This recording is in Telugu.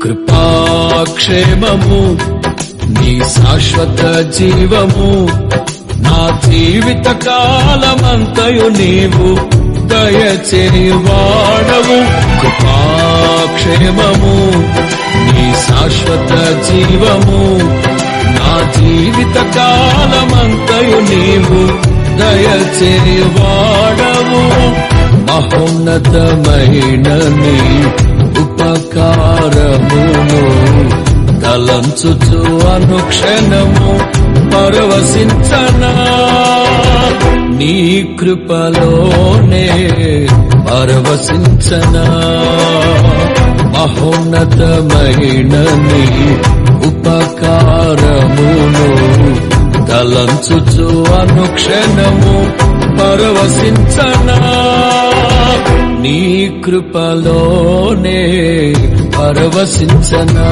కృపాక్షేమము నీ శాశ్వత జీవము నా జీవిత కాలమంతయు నీవు దయచేవాడవు. కృపాక్షేమము నీ శాశ్వత జీవము నా జీవిత కాలమంతయు నీవు దయచేవాడవు. మహోన్నతమైన నీ ఉపకారమును తలంచుచు అనుక్షణము పరవశించనా, నీ కృపలోనే పరవశించనా. మహోన్నతమైన నీ ఉపకారమును తలంచుచు అనుక్షణము పరవశించనా, నీ కృపలోనే పరవశించనా.